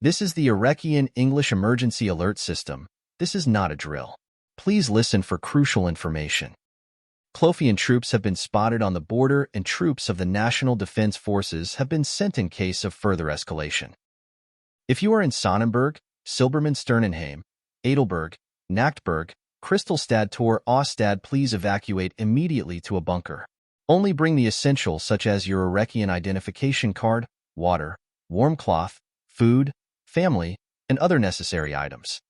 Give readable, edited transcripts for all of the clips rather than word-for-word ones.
This is the Arechian English Emergency Alert System. This is not a drill. Please listen for crucial information. Clothian troops have been spotted on the border and troops of the National Defense Forces have been sent in case of further escalation. If you are in Sonnenberg, Silbermann-Sternenheim, Edelberg, Nachtberg, Kristallstad Tor Ostad, please evacuate immediately to a bunker. Only bring the essentials such as your Arechian identification card, water, warm cloth, food, family, and other necessary items.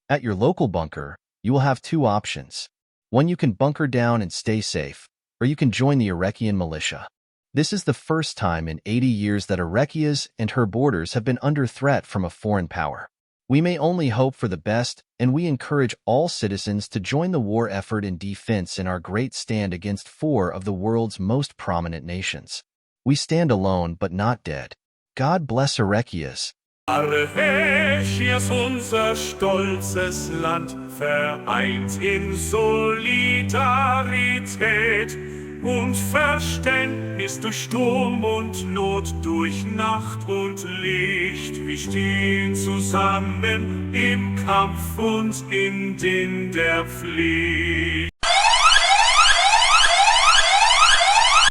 At your local bunker, you will have two options. One, you can bunker down and stay safe, or you can join the Arechian militia. This is the first time in 80 years that Arechias and her borders have been under threat from a foreign power. We may only hope for the best, and we encourage all citizens to join the war effort in defense in our great stand against four of the world's most prominent nations. We stand alone but not dead. God bless Arechias. Arechias, unser stolzes Land, vereint in Solidarität und Verständnis durch Sturm und Not, durch Nacht und Licht. Wir stehen zusammen im Kampf und in der Pflicht.